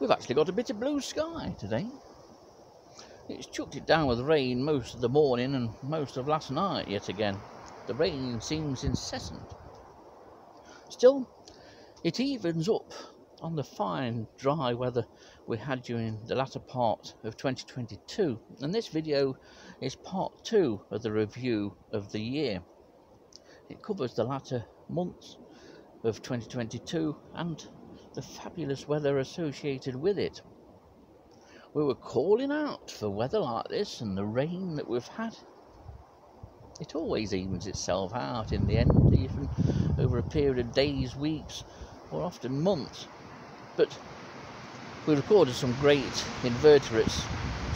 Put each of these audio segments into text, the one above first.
We've actually got a bit of blue sky today. It's chucked it down with rain most of the morning and most of last night yet again. The rain seems incessant. Still, it evens up on the fine dry weather we had during the latter part of 2022, and this video is part 2 of the review of the year. It covers the latter months of 2022 and the fabulous weather associated with it. We were calling out for weather like this, and the rain that we've had, it always evens itself out in the end, even over a period of days, weeks, or often months. But we recorded some great invertebrates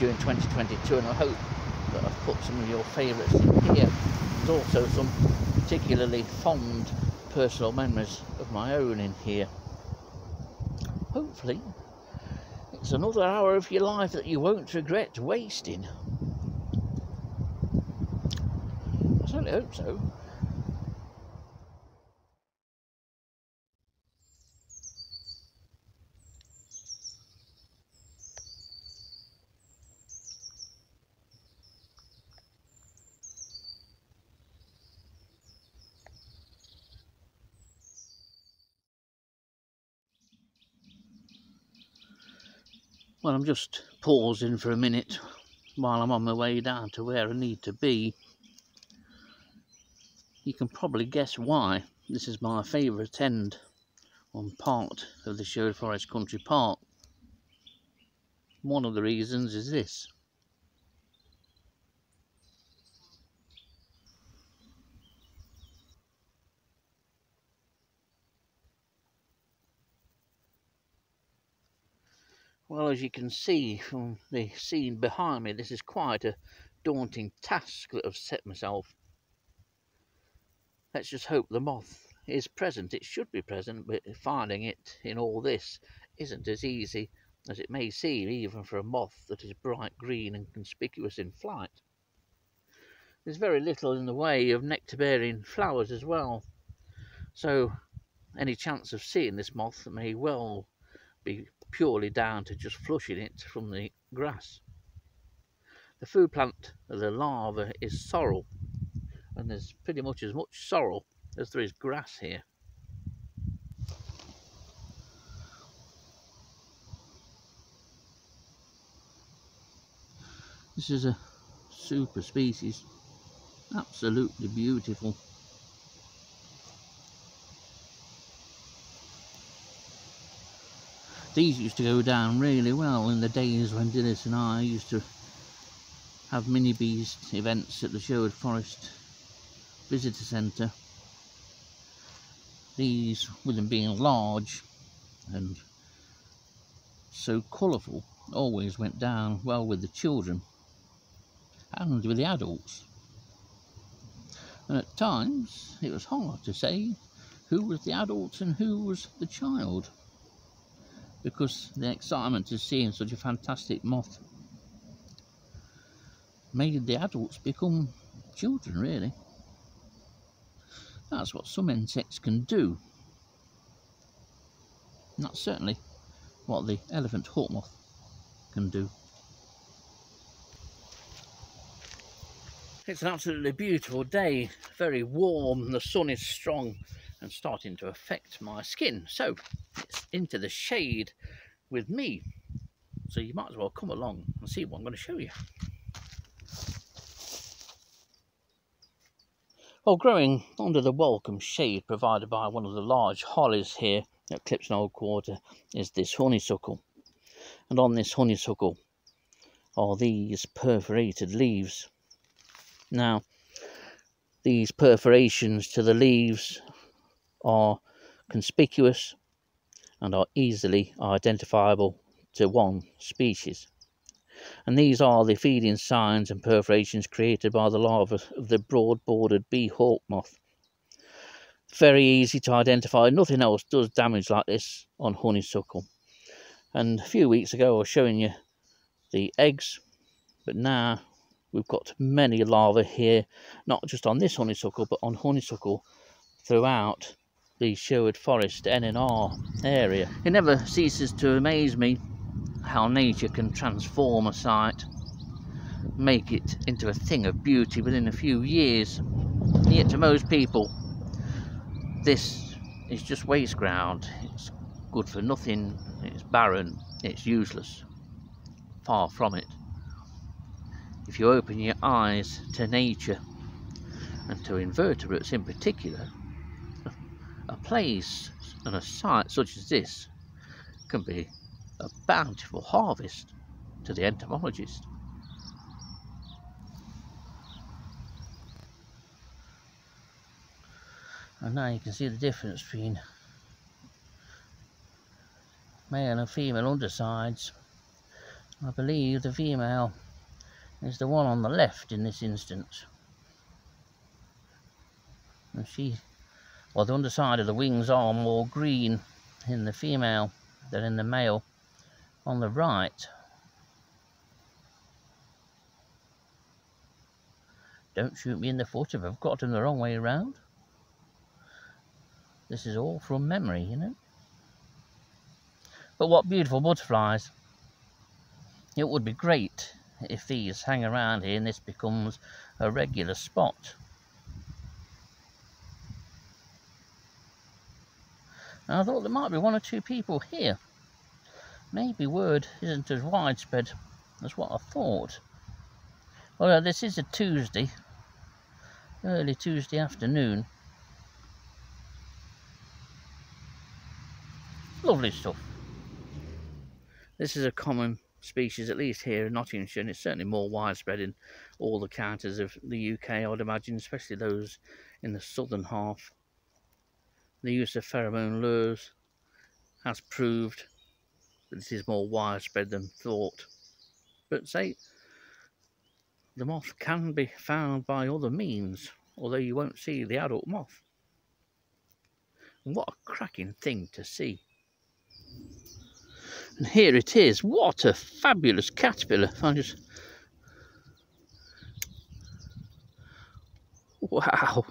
during 2022, and I hope that I've put some of your favourites in here. There's also some particularly fond personal memories of my own in here. Hopefully it's another hour of your life that you won't regret wasting. I certainly hope so. Well, I'm just pausing for a minute while I'm on my way down to where I need to be. You can probably guess why. This is my favourite end on part of the Sherwood Forest Country Park. One of the reasons is this. Well, as you can see from the scene behind me, this is quite a daunting task that I've set myself. Let's just hope the moth is present. It should be present, but finding it in all this isn't as easy as it may seem, even for a moth that is bright green and conspicuous in flight. There's very little in the way of nectar-bearing flowers as well, so any chance of seeing this moth may well be purely down to just flushing it from the grass. The food plant of the larva is sorrel, and there's pretty much as much sorrel as there is grass here. This is a super species, absolutely beautiful. These used to go down really well in the days when Dennis and I used to have mini bees events at the Sherwood Forest Visitor Centre. These, with them being large and so colourful, always went down well with the children and with the adults. And at times it was hard to say who was the adult and who was the child, because the excitement of seeing such a fantastic moth made the adults become children, really. That's what some insects can do. And that's certainly what the elephant hawk moth can do. It's an absolutely beautiful day, very warm, the sun is strong and starting to affect my skin, so it's into the shade with me, so you might as well come along and see what I'm going to show you. Well, growing under the welcome shade provided by one of the large hollies here at Clipston Old Quarter is this honeysuckle, and on this honeysuckle are these perforated leaves. Now, these perforations to the leaves are conspicuous and are easily identifiable to one species. And these are the feeding signs and perforations created by the larva of the broad-bordered bee hawk moth. Very easy to identify. Nothing else does damage like this on honeysuckle. And a few weeks ago I was showing you the eggs, but now we've got many larvae here, not just on this honeysuckle, but on honeysuckle throughout the Sherwood Forest NNR area. It never ceases to amaze me how nature can transform a site, make it into a thing of beauty within a few years. Yet to most people, this is just waste ground. It's good for nothing, it's barren, it's useless. Far from it. If you open your eyes to nature, and to invertebrates in particular, a place and a site such as this can be a bountiful harvest to the entomologist. And now you can see the difference between male and female undersides. I believe the female is the one on the left in this instance. And the underside of the wings are more green in the female than in the male on the right. Don't shoot me in the foot if I've got them the wrong way around. This is all from memory, you know. But what beautiful butterflies. It would be great if these hang around here and this becomes a regular spot. And I thought there might be one or two people here. Maybe word isn't as widespread as what I thought. Although this is a Tuesday, early Tuesday afternoon. Lovely stuff. This is a common species, at least here in Nottinghamshire, and it's certainly more widespread in all the counties of the UK, I would imagine, especially those in the southern half. The use of pheromone lures has proved that this is more widespread than thought. But say, the moth can be found by other means, although you won't see the adult moth. And what a cracking thing to see. And here it is. What a fabulous caterpillar. Wow.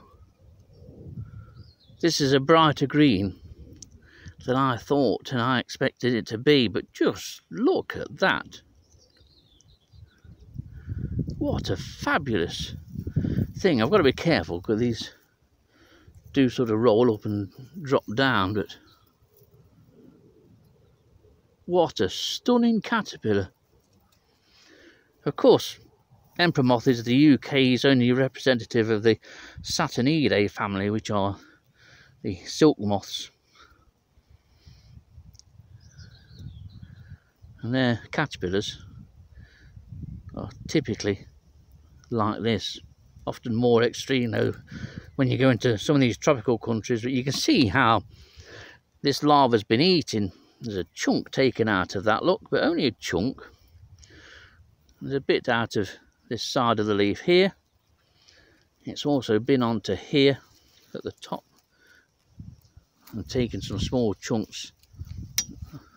This is a brighter green than I thought and I expected it to be, but just look at that. What a fabulous thing. I've got to be careful because these do sort of roll up and drop down, but what a stunning caterpillar. Of course, emperor moth is the UK's only representative of the Saturniidae family, which are the silk moths. And their caterpillars are typically like this, often more extreme though when you go into some of these tropical countries, but you can see how this larva's been eaten. There's a chunk taken out of that, look, but only a chunk. There's a bit out of this side of the leaf here. It's also been onto here at the top and taken some small chunks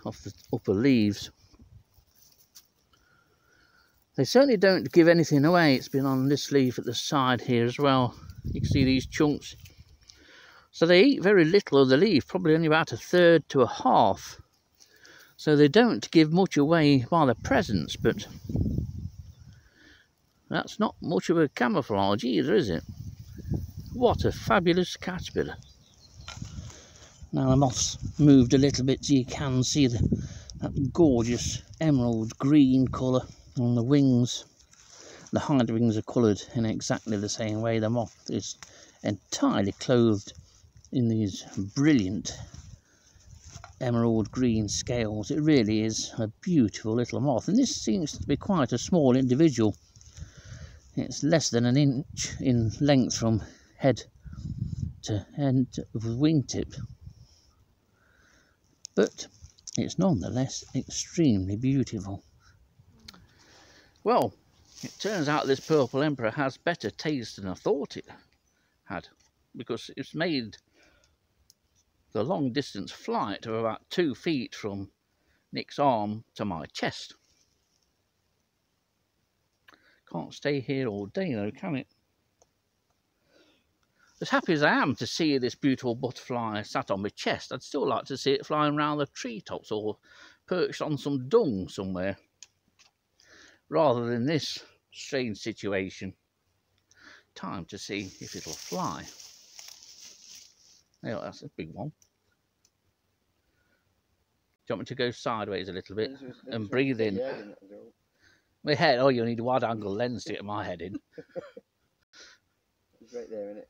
off the upper leaves. They certainly don't give anything away. It's been on this leaf at the side here as well. You can see these chunks. So they eat very little of the leaf, probably only about a third to a half. So they don't give much away by their presence, but that's not much of a camouflage either, is it? What a fabulous caterpillar. Now the moth's moved a little bit so you can see that gorgeous emerald green colour on the wings. The hind wings are coloured in exactly the same way. The moth is entirely clothed in these brilliant emerald green scales. It really is a beautiful little moth, and this seems to be quite a small individual. It's less than an inch in length from head to end of the wingtip, but it's nonetheless extremely beautiful. Well, it turns out this purple emperor has better taste than I thought it had, because it's made the long distance flight of about 2 feet from Nick's arm to my chest. Can't stay here all day though, can it? As happy as I am to see this beautiful butterfly sat on my chest, I'd still like to see it flying around the treetops or perched on some dung somewhere, rather than this strange situation. Time to see if it'll fly. Oh, that's a big one. Do you want me to go sideways a little bit and breathe in? My head, oh, you need a wide angle lens to get my head in. It's right there, isn't it?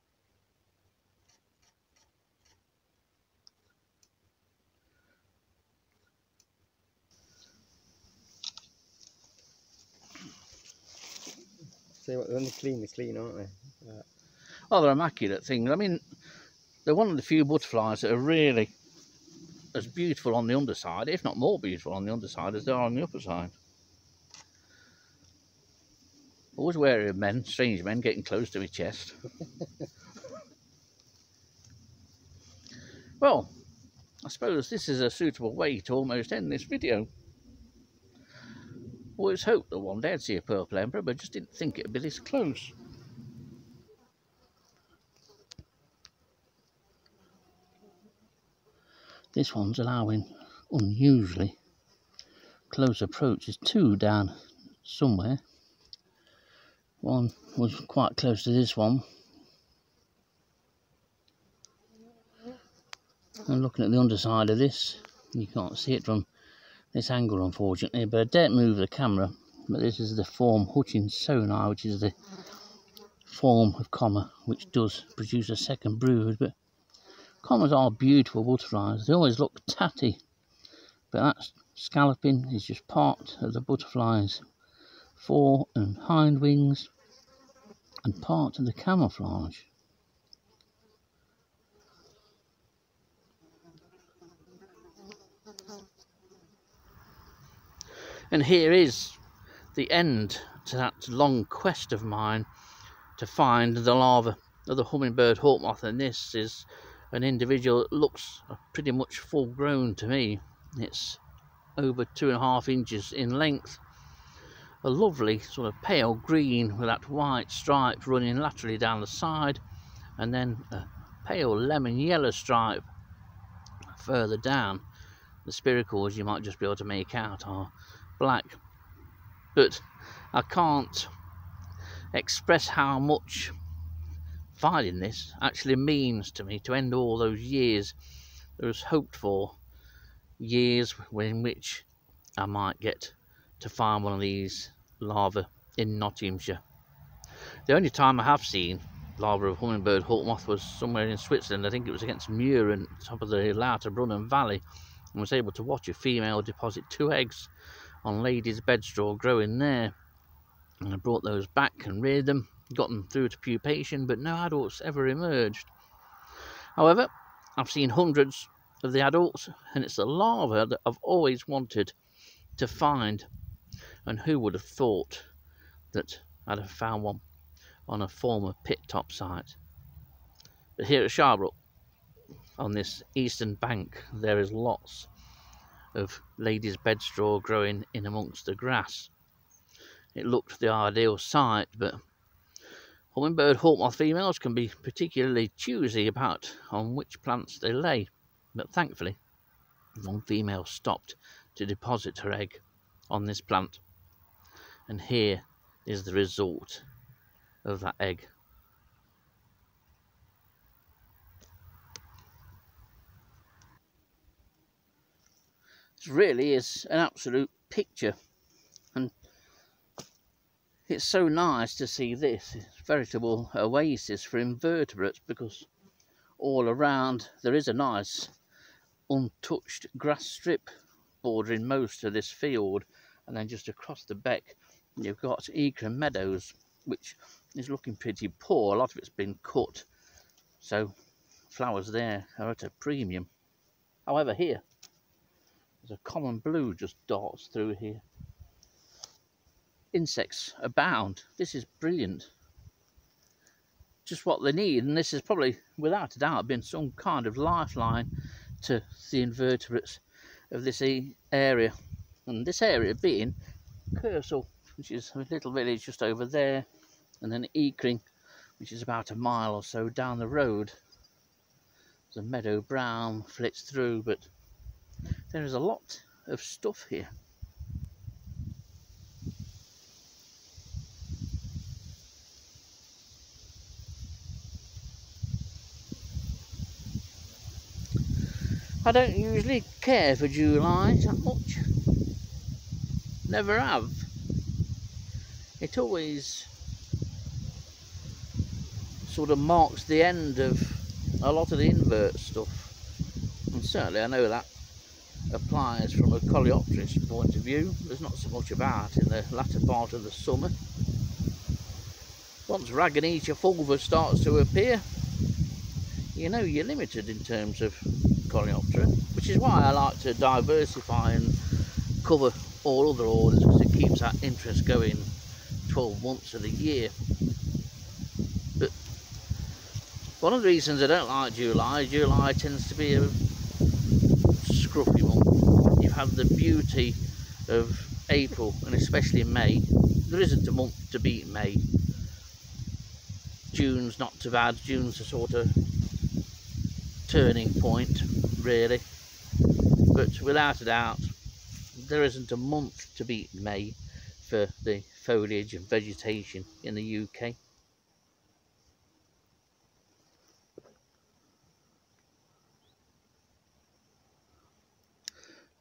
So when they're clean, aren't they? Well, they're immaculate things. I mean, they're one of the few butterflies that are really as beautiful on the underside, if not more beautiful on the underside, as they are on the upper side. Always wary of men, strange men, getting close to my chest. Well, I suppose this is a suitable way to almost end this video. Always hoped that one day I'd see a purple emperor, but just didn't think it'd be this close. This one's allowing unusually close approaches. Two down somewhere. One was quite close to this one. And looking at the underside of this, you can't see it from this angle unfortunately, but I daren't move the camera. But this is the form Hutchins sonar, which is the form of comma which does produce a second brood. But commas are beautiful butterflies. They always look tatty, but that scalloping is just part of the butterfly's fore and hind wings and part of the camouflage. And here is the end to that long quest of mine to find the larva of the hummingbird hawk moth, and this is an individual that looks pretty much full grown to me. It's over 2.5 inches in length, a lovely sort of pale green with that white stripe running laterally down the side, and then a pale lemon yellow stripe further down. The spiracles you might just be able to make out are black, but I can't express how much finding this actually means to me, to end all those years, those hoped for years in which I might get to find one of these larvae in Nottinghamshire. The only time I have seen larvae of hummingbird hawk moth was somewhere in Switzerland. I think it was against Muren, top of the Lauterbrunnen Valley, and was able to watch a female deposit 2 eggs on lady's bedstraw growing there. And I brought those back and reared them, got them through to pupation, but no adults ever emerged. However, I've seen hundreds of the adults, and it's the larvae that I've always wanted to find. And who would have thought that I'd have found one on a former pit top site? But here at Sharbrook, on this eastern bank, there is lots of ladies' bedstraw growing in amongst the grass. It looked the ideal site, but hummingbird hawk moth females can be particularly choosy about on which plants they lay. But thankfully, one female stopped to deposit her egg on this plant, and here is the result of that egg. This really is an absolute picture, and it's so nice to see this. It's a veritable oasis for invertebrates, because all around there is a nice untouched grass strip bordering most of this field, and then just across the beck you've got Ekram Meadows, which is looking pretty poor. A lot of it's been cut, so flowers there are at a premium. However, here there's a common blue just darts through here. Insects abound. This is brilliant. Just what they need, and this has probably, without a doubt, been some kind of lifeline to the invertebrates of this area. And this area being Kersal, which is a little village just over there, and then Ekring, which is about a mile or so down the road. The meadow brown flits through, but there is a lot of stuff here. I don't usually care for July that much. Never have. It always sort of marks the end of a lot of the invert stuff. And certainly I know that applies from a coleopterist point of view. There's not so much about in the latter part of the summer. Once Ragonitia fulva starts to appear, you know you're limited in terms of coleoptera, which is why I like to diversify and cover all other orders, because it keeps that interest going 12 months of the year. But one of the reasons I don't like July tends to be a scruffy month. You have the beauty of April and especially May. There isn't a month to beat May. June's not too bad. June's a sort of turning point, really. But without a doubt, there isn't a month to beat May for the foliage and vegetation in the UK.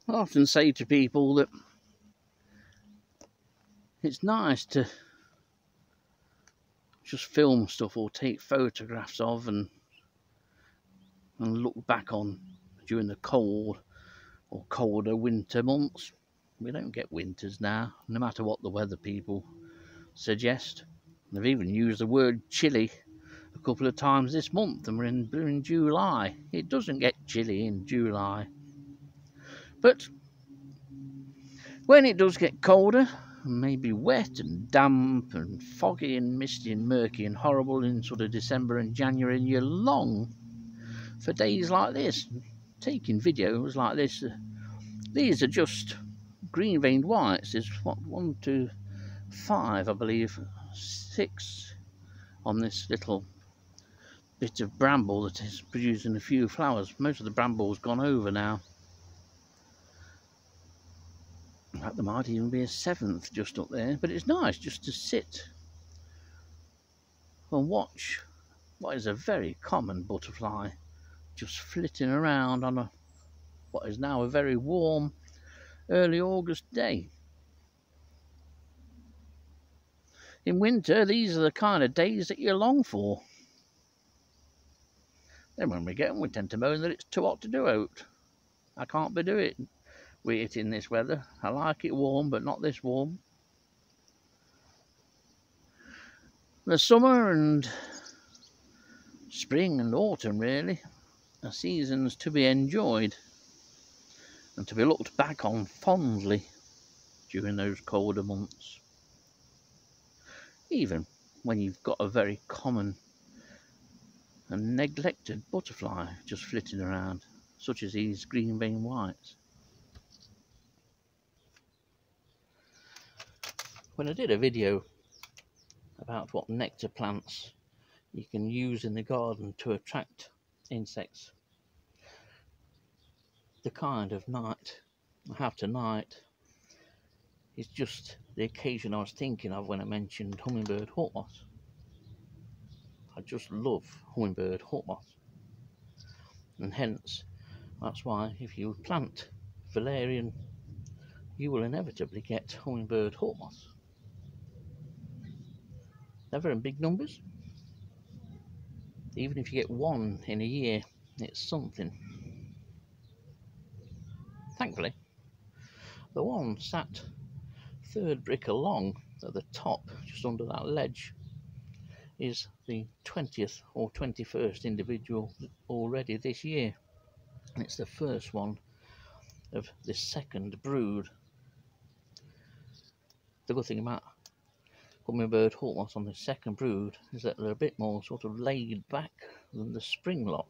I often say to people that it's nice to just film stuff or take photographs of and look back on during the cold or colder winter months. We don't get winters now, no matter what the weather people suggest. They've even used the word chilly a couple of times this month, and we're in July. It doesn't get chilly in July. But when it does get colder, and maybe wet and damp and foggy and misty and murky and horrible in sort of December and January, and you long for days like this, taking videos like this. These are just green-veined whites. There's what, 1, 2, 5, I believe, 6 on this little bit of bramble that is producing a few flowers. Most of the bramble's gone over now. In fact, there might even be a 7th just up there, but it's nice just to sit and watch what is a very common butterfly just flitting around on what is now a very warm early August day. In winter, these are the kind of days that you long for. Then when we get them, we tend to moan that it's too hot to do out. I can't be doing with it in this weather. I like it warm, but not this warm. The summer and spring and autumn, really, are seasons to be enjoyed and to be looked back on fondly during those colder months. Even when you've got a very common and neglected butterfly just flitting around, such as these green-veined whites. When I did a video about what nectar plants you can use in the garden to attract insects, the kind of night I have tonight is just the occasion I was thinking of when I mentioned hummingbird hawk moths. I just love hummingbird hawk moths, and hence that's why if you plant valerian, you will inevitably get hummingbird hawk moths. Never in big numbers. Even if you get one in a year, it's something. Thankfully, the one sat 3rd brick along at the top, just under that ledge, is the 20th or 21st individual already this year. And it's the first one of the 2nd brood. The good thing about hummingbird hawk moths on the 2nd brood is that they're a bit more sort of laid back than the spring lot.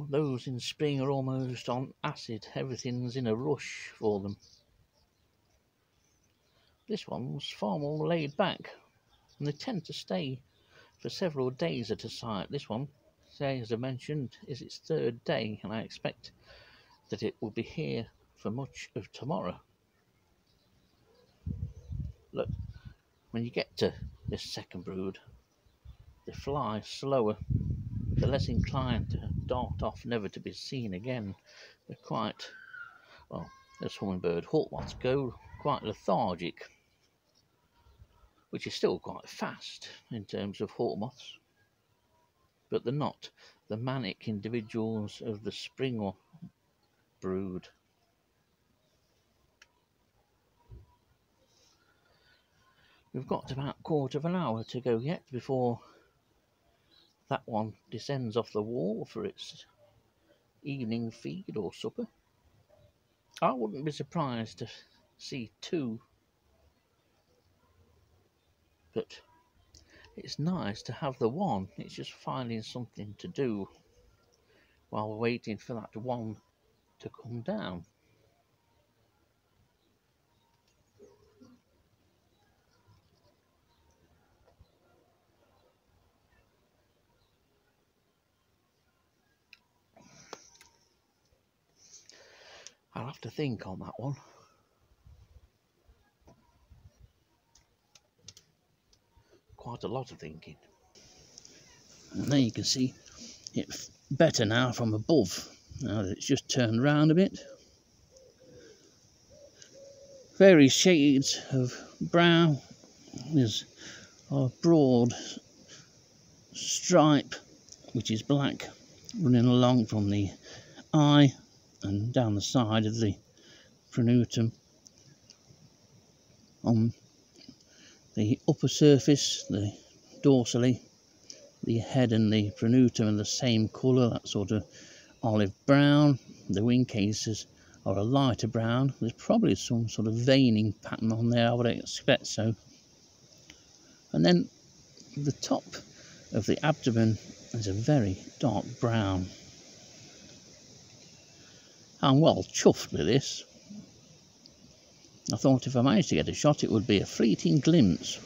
Those in spring are almost on acid. Everything's in a rush for them. This one's far more laid back, and they tend to stay for several days at a site. This one, say, as I mentioned, is its 3rd day, and I expect that it will be here for much of tomorrow. Look, when you get to this second brood, they fly slower. They're less inclined to dart off, never to be seen again. They're quite, well, as hummingbird hawk moths go, quite lethargic, which is still quite fast in terms of hawk moths, but they're not the manic individuals of the spring or brood. We've got about a quarter of an hour to go yet before that one descends off the wall for its evening feed or supper. I wouldn't be surprised to see two, but it's nice to have the one. It's just finding something to do while waiting for that one to come down. I'll have to think on that one. Quite a lot of thinking. And there you can see it's better now from above, now that it's just turned round a bit. Various shades of brown. There's a broad stripe which is black running along from the eye and down the side of the pronotum. On the upper surface, the dorsally, the head and the pronotum are the same colour, that sort of olive brown. The wing cases are a lighter brown. There's probably some sort of veining pattern on there, I would expect so. And then the top of the abdomen is a very dark brown. I'm well chuffed with this. I thought if I managed to get a shot it would be a fleeting glimpse.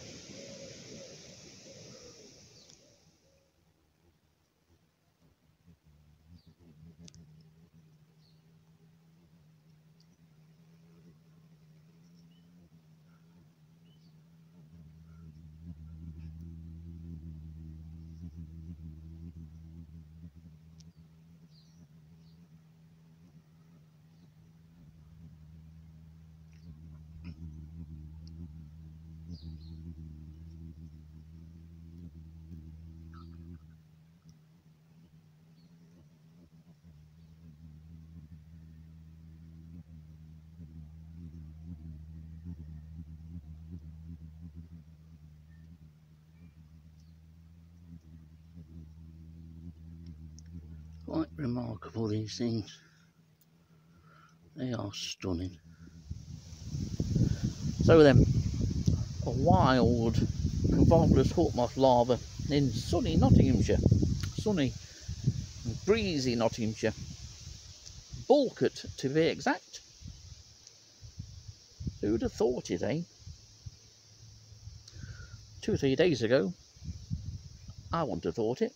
Quite remarkable, these things. They are stunning. So then, a wild convolvulus hawk moth larva in sunny Nottinghamshire. Sunny and breezy Nottinghamshire. Bulket, to be exact. Who'd have thought it, eh? 2 or 3 days ago, I wouldn't have thought it.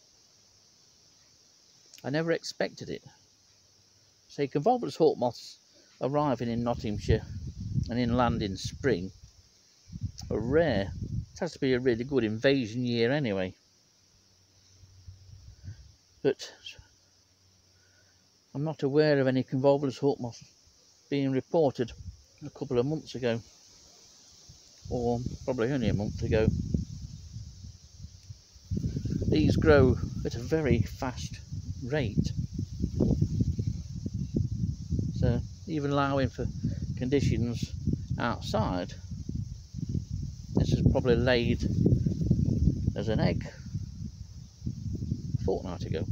I never expected it. Say, convolvulus hawk moths arriving in Nottinghamshire and inland in spring are rare. It has to be a really good invasion year anyway. But I'm not aware of any convolvulus hawk moths being reported a couple of months ago, or probably only a month ago. These grow at a very fast rate, so even allowing for conditions outside, this is probably laid as an egg a fortnight ago.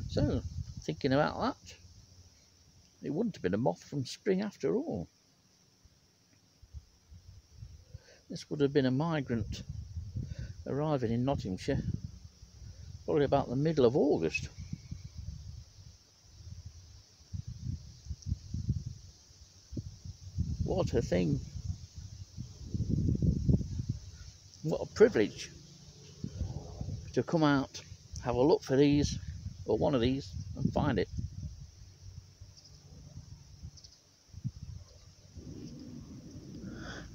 So thinking about that, it wouldn't have been a moth from spring after all. This would have been a migrant arriving in Nottinghamshire probably about the middle of August. What a thing. What a privilege to come out, have a look for these or one of these and find it.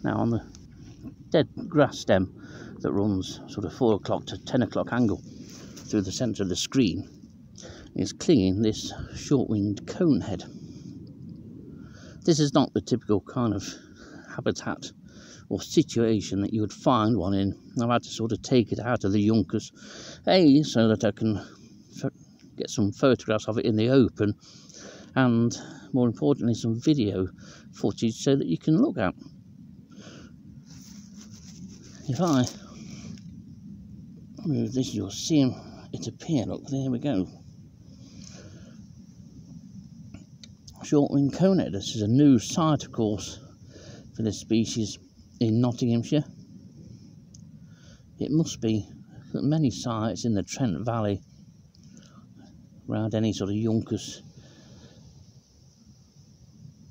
Now on the dead grass stem that runs sort of 4 o'clock to 10 o'clock angle through the centre of the screen is clinging this short-winged conehead. This is not the typical kind of habitat or situation that you would find one in. I've had to sort of take it out of the yuncas, so that I can get some photographs of it in the open, and more importantly some video footage so that you can look at. If I move this, you'll see it appear. Look, there we go. Short-winged conehead. This is a new site, of course, for this species in Nottinghamshire. It must be that many sites in the Trent Valley, around any sort of yuncas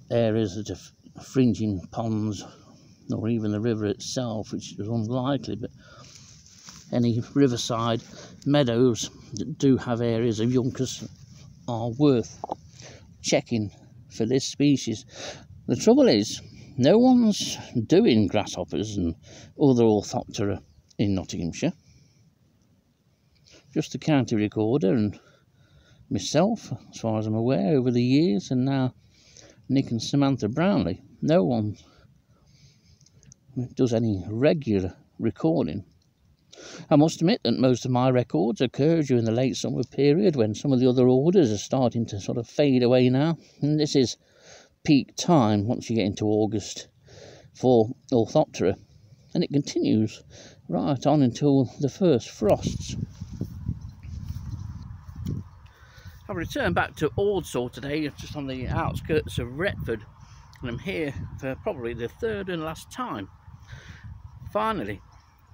areas that are fringing ponds, or even the river itself, which is unlikely, but any riverside meadows that do have areas of yuncas are worth checking for this species. The trouble is, no one's doing grasshoppers and other Orthoptera in Nottinghamshire. Just the county recorder and myself, as far as I'm aware, over the years, and now Nick and Samantha Brownlee. No one does any regular recording. I must admit that most of my records occur during the late summer period, when some of the other orders are starting to sort of fade away now, and this is peak time once you get into August for Orthoptera, and it continues right on until the first frosts. I've returned back to Ordsall today, just on the outskirts of Retford, and I'm here for probably the third and last time. Finally,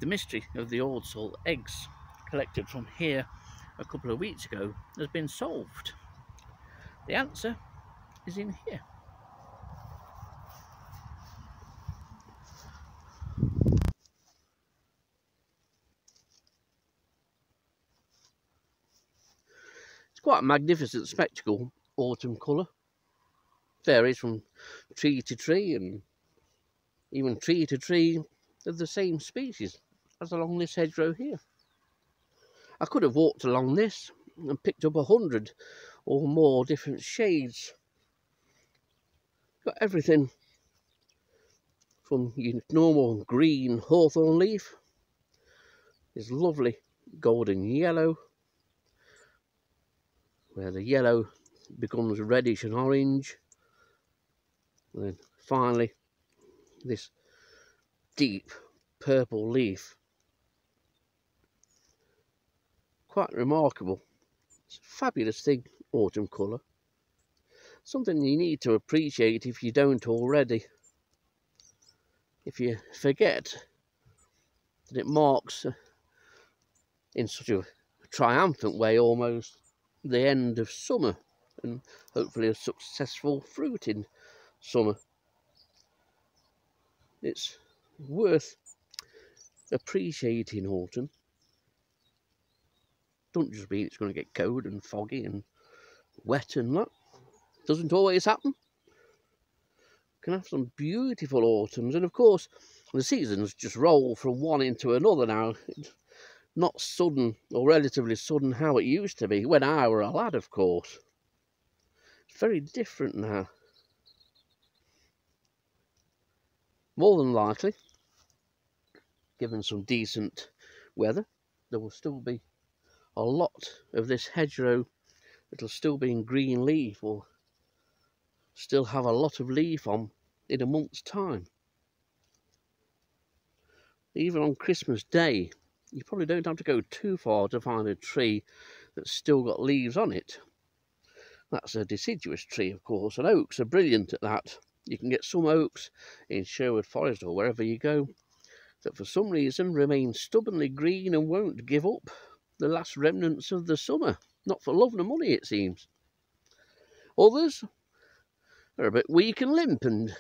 the mystery of the Ordsall eggs collected from here a couple of weeks ago has been solved. The answer is in here. It's quite a magnificent spectacle, autumn colour. Varies from tree to tree, and even tree to tree of the same species as along this hedgerow here. I could have walked along this and picked up 100 or more different shades. Got everything from your normal green hawthorn leaf, this lovely golden yellow, where the yellow becomes reddish and orange, and then finally this deep purple leaf. Quite remarkable. It's a fabulous thing, autumn colour. Something you need to appreciate if you don't already. If you forget that it marks, in such a triumphant way almost, the end of summer, and hopefully a successful fruiting summer. It's worth appreciating autumn. Don't just mean it's going to get cold and foggy and wet and that. Doesn't always happen. Can have some beautiful autumns, and of course the seasons just roll from one into another now. It's not sudden, or relatively sudden, how it used to be when I were a lad, of course. It's very different now. More than likely, given some decent weather, there will still be a lot of this hedgerow that'll still be in green leaf, or still have a lot of leaf on in a month's time. Even on Christmas Day, you probably don't have to go too far to find a tree that's still got leaves on it. That's a deciduous tree, of course, and oaks are brilliant at that. You can get some oaks in Sherwood Forest or wherever you go that for some reason remain stubbornly green and won't give up the last remnants of the summer. Not for love nor money, it seems. Others are a bit weak and limp and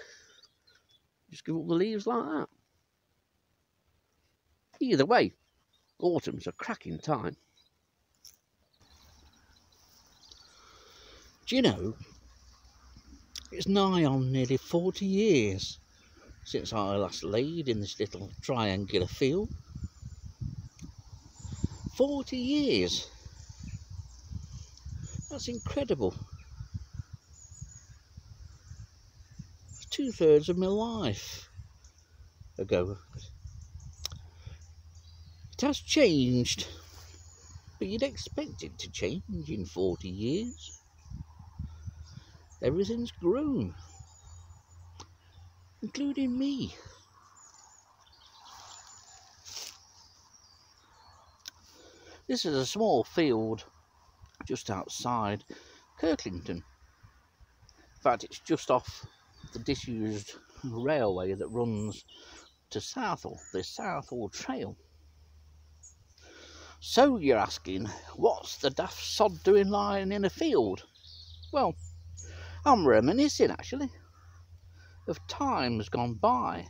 just give up the leaves like that. Either way, autumn's a cracking time. Do you know, it's nigh on nearly 40 years since I last laid in this little triangular field. 40 years! That's incredible. It's 2/3 of my life ago. It has changed, but you'd expect it to change in 40 years. Everything's grown, including me. This is a small field just outside Kirklington. In fact, it's just off the disused railway that runs to Southall, the Southall Trail. So you're asking, what's the daft sod doing lying in a field? Well, I'm reminiscing actually of times gone by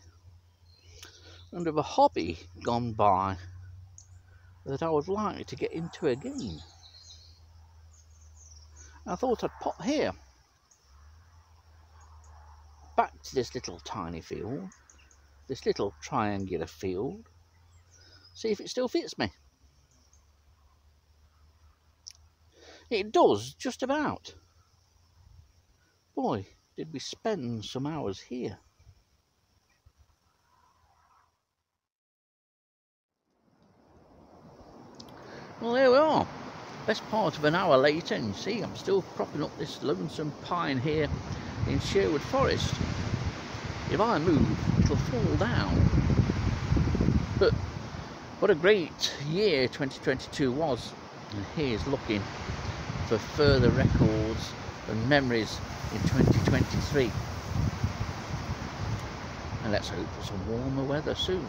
and of a hobby gone by that I would like to get into again. I thought I'd pop here, back to this little tiny field, this little triangular field, see if it still fits me. It does, just about. Boy, did we spend some hours here. Well, there we are. Best part of an hour later, and you see I'm still propping up this lonesome pine here in Sherwood Forest. If I move, it'll fall down. But what a great year 2022 was, and here's looking for further records and memories in 2023. And let's hope for some warmer weather soon.